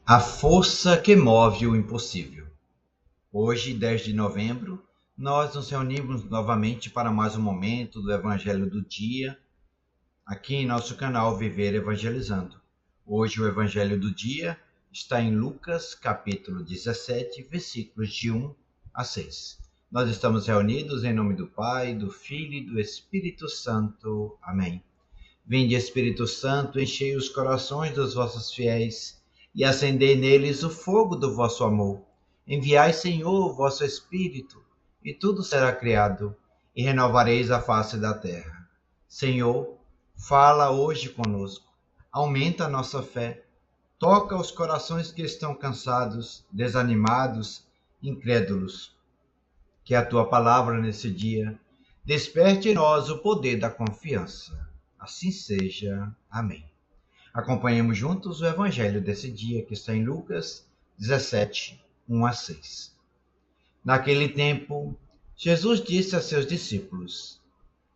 A força que move o impossível. Hoje, 10 de novembro, nós nos reunimos novamente para mais um momento do Evangelho do Dia, aqui em nosso canal Viver Evangelizando. Hoje o Evangelho do Dia está em Lucas, capítulo 17, versículos de 1 a 6. Nós estamos reunidos em nome do Pai, do Filho e do Espírito Santo. Amém. Vinde, Espírito Santo, enchei os corações dos vossos fiéis e acendei neles o fogo do vosso amor. Enviai, Senhor, o vosso Espírito, e tudo será criado, e renovareis a face da terra. Senhor, fala hoje conosco, aumenta a nossa fé, toca os corações que estão cansados, desanimados, incrédulos. Que a tua palavra nesse dia desperte em nós o poder da confiança. Assim seja. Amém. Acompanhemos juntos o evangelho desse dia que está em Lucas 17, 1 a 6. Naquele tempo, Jesus disse a seus discípulos: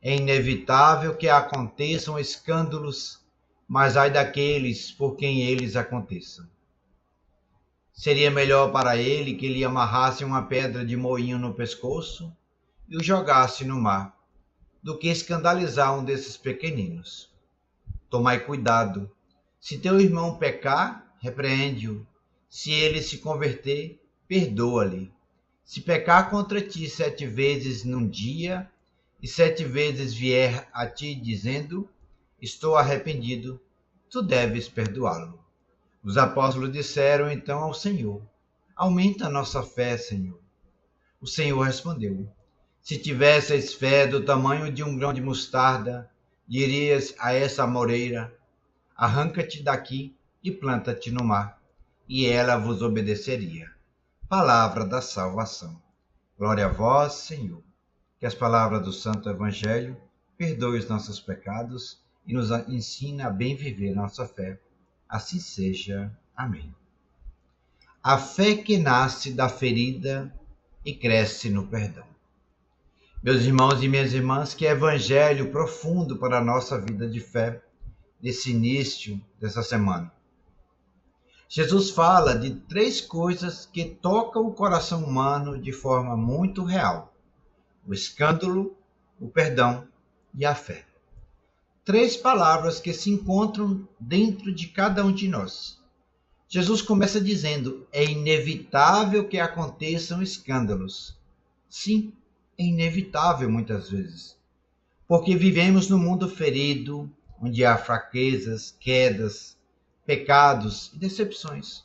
É inevitável que aconteçam escândalos, mas ai daqueles por quem eles aconteçam. Seria melhor para ele que lhe amarrasse uma pedra de moinho no pescoço e o jogasse no mar, do que escandalizar um desses pequeninos. Tomai cuidado. Se teu irmão pecar, repreende-o. Se ele se converter, perdoa-lhe. Se pecar contra ti 7 vezes num dia, e 7 vezes vier a ti dizendo, estou arrependido, tu deves perdoá-lo. Os apóstolos disseram então ao Senhor, aumenta a nossa fé, Senhor. O Senhor respondeu, se tivesseis fé do tamanho de um grão de mostarda, dirias a essa amoreira, arranca-te daqui e planta-te no mar, e ela vos obedeceria. Palavra da salvação. Glória a vós, Senhor. Que as palavras do Santo Evangelho perdoem os nossos pecados e nos ensine a bem viver nossa fé. Assim seja. Amém. A fé que nasce da ferida e cresce no perdão. Meus irmãos e minhas irmãs, que evangelho profundo para a nossa vida de fé nesse início dessa semana. Jesus fala de 3 coisas que tocam o coração humano de forma muito real: o escândalo, o perdão e a fé. 3 palavras que se encontram dentro de cada um de nós. Jesus começa dizendo, é inevitável que aconteçam escândalos. Sim, é inevitável muitas vezes, porque vivemos num mundo ferido, onde há fraquezas, quedas, pecados e decepções.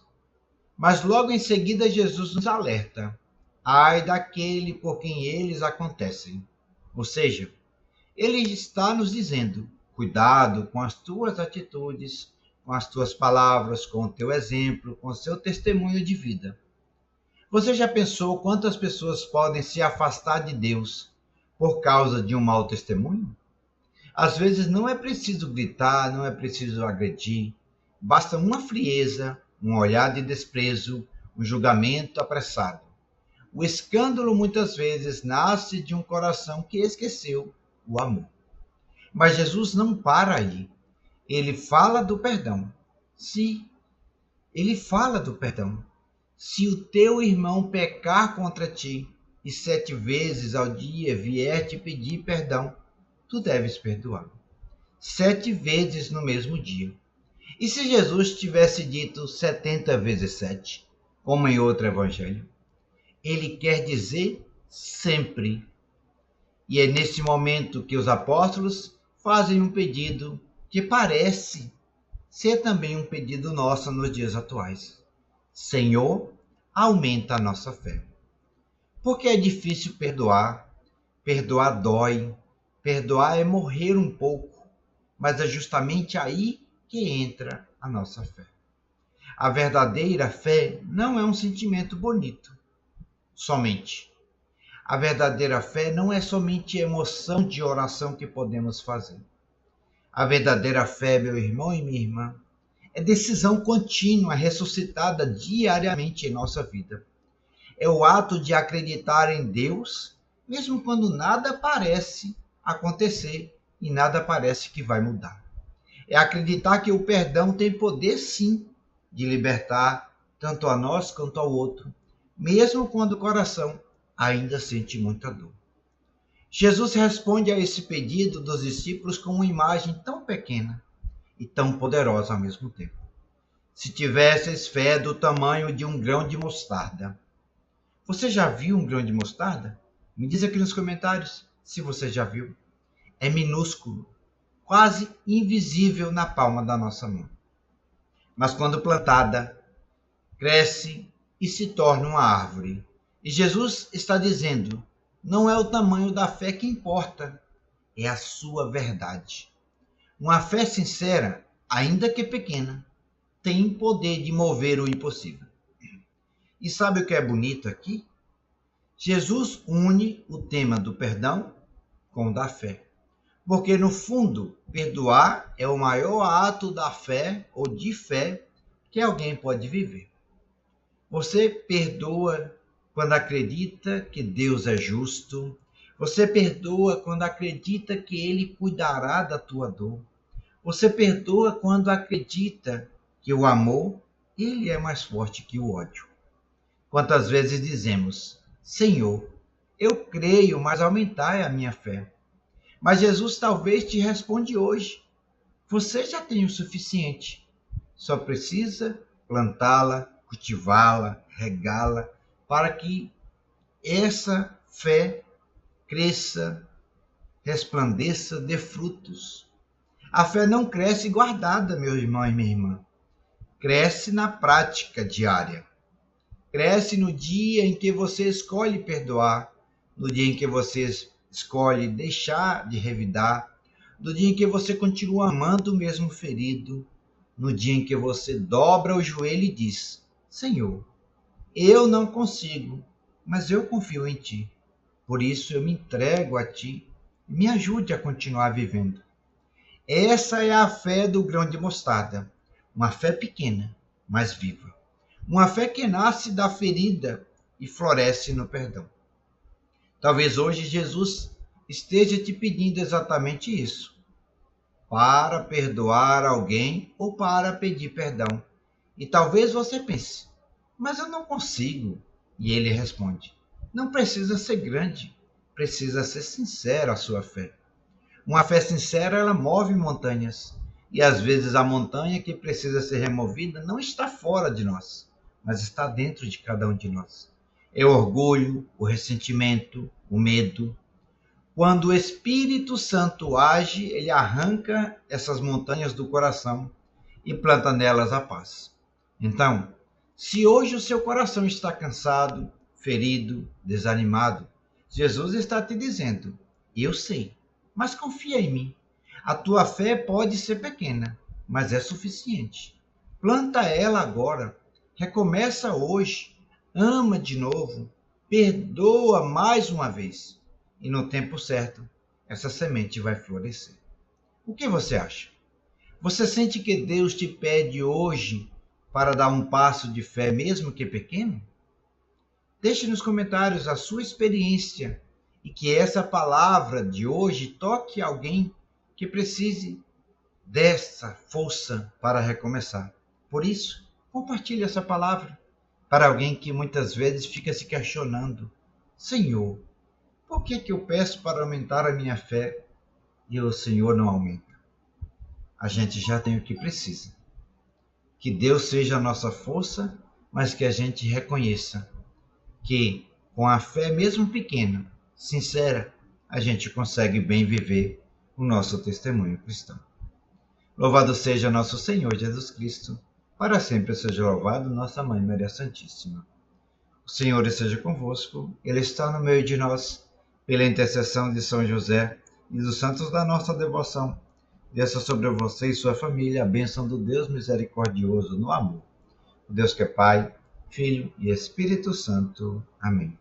Mas logo em seguida Jesus nos alerta, ai daquele por quem eles acontecem. Ou seja, ele está nos dizendo, cuidado com as tuas atitudes, com as tuas palavras, com o teu exemplo, com o seu testemunho de vida. Você já pensou quantas pessoas podem se afastar de Deus por causa de um mau testemunho? Às vezes não é preciso gritar, não é preciso agredir, basta uma frieza, um olhar de desprezo, um julgamento apressado. O escândalo muitas vezes nasce de um coração que esqueceu o amor. Mas Jesus não para aí. Ele fala do perdão. Sim, ele fala do perdão. Se o teu irmão pecar contra ti e 7 vezes ao dia vier te pedir perdão, tu deves perdoá-lo. 7 vezes no mesmo dia. E se Jesus tivesse dito 70 vezes 7, como em outro evangelho? Ele quer dizer sempre. E é nesse momento que os apóstolos fazem um pedido que parece ser também um pedido nosso nos dias atuais. Senhor, aumenta a nossa fé. Porque é difícil perdoar, perdoar dói, perdoar é morrer um pouco, mas é justamente aí que entra a nossa fé. A verdadeira fé não é um sentimento bonito, somente. A verdadeira fé não é somente emoção de oração que podemos fazer. A verdadeira fé, meu irmão e minha irmã, é decisão contínua, ressuscitada diariamente em nossa vida. É o ato de acreditar em Deus, mesmo quando nada parece acontecer e nada parece que vai mudar. É acreditar que o perdão tem poder, sim, de libertar, tanto a nós quanto ao outro, mesmo quando o coração ainda sente muita dor. Jesus responde a esse pedido dos discípulos com uma imagem tão pequena e tão poderosa ao mesmo tempo. Se tivesses fé do tamanho de um grão de mostarda. Você já viu um grão de mostarda? Me diz aqui nos comentários se você já viu. É minúsculo, quase invisível na palma da nossa mão. Mas quando plantada, cresce e se torna uma árvore. E Jesus está dizendo, não é o tamanho da fé que importa, é a sua verdade. Uma fé sincera, ainda que pequena, tem poder de mover o impossível. E sabe o que é bonito aqui? Jesus une o tema do perdão com o da fé. Porque, no fundo, perdoar é o maior ato da fé ou de fé que alguém pode viver. Você perdoa quando acredita que Deus é justo. Você perdoa quando acredita que Ele cuidará da tua dor. Você perdoa quando acredita que o amor, Ele é mais forte que o ódio. Quantas vezes dizemos, Senhor, eu creio, mas aumentai a minha fé. Mas Jesus talvez te responde hoje, você já tem o suficiente, só precisa plantá-la, cultivá-la, regá-la, para que essa fé cresça, resplandeça, dê frutos. A fé não cresce guardada, meu irmão e minha irmã. Cresce na prática diária. Cresce no dia em que você escolhe perdoar, no dia em que você escolhe deixar de revidar, no dia em que você continua amando o mesmo ferido, no dia em que você dobra o joelho e diz, Senhor, eu não consigo, mas eu confio em Ti. Por isso eu me entrego a Ti e me ajude a continuar vivendo. Essa é a fé do grão de mostarda, uma fé pequena, mas viva. Uma fé que nasce da ferida e floresce no perdão. Talvez hoje Jesus esteja te pedindo exatamente isso. Para perdoar alguém ou para pedir perdão. E talvez você pense, mas eu não consigo. E ele responde, não precisa ser grande, precisa ser sincera a sua fé. Uma fé sincera, ela move montanhas. E às vezes a montanha que precisa ser removida não está fora de nós, mas está dentro de cada um de nós. É o orgulho, o ressentimento, o medo. Quando o Espírito Santo age, ele arranca essas montanhas do coração e planta nelas a paz. Então, se hoje o seu coração está cansado, ferido, desanimado, Jesus está te dizendo, eu sei, mas confia em mim. A tua fé pode ser pequena, mas é suficiente. Planta ela agora. Recomeça hoje, ama de novo, perdoa mais uma vez. E no tempo certo, essa semente vai florescer. O que você acha? Você sente que Deus te pede hoje para dar um passo de fé, mesmo que pequeno? Deixe nos comentários a sua experiência e que essa palavra de hoje toque alguém que precise dessa força para recomeçar. Por isso, compartilhe essa palavra para alguém que muitas vezes fica se questionando. Senhor, por que eu peço para aumentar a minha fé e o Senhor não aumenta? A gente já tem o que precisa. Que Deus seja a nossa força, mas que a gente reconheça que com a fé mesmo pequena, sincera, a gente consegue bem viver o nosso testemunho cristão. Louvado seja nosso Senhor Jesus Cristo, para sempre seja louvado nossa Mãe Maria Santíssima. O Senhor esteja convosco, Ele está no meio de nós, pela intercessão de São José e dos santos da nossa devoção. Desça sobre você e sua família a bênção do Deus misericordioso no amor. O Deus que é Pai, Filho e Espírito Santo. Amém.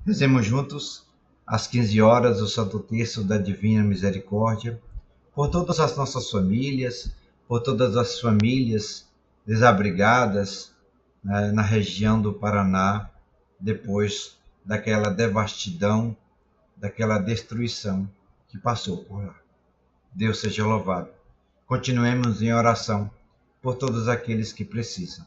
Rezemos juntos, às 15 horas, o Santo Terço da Divina Misericórdia, por todas as nossas famílias, por todas as famílias desabrigadas na região do Paraná, depois daquela devastidão, daquela destruição que passou por lá. Deus seja louvado. Continuemos em oração por todos aqueles que precisam.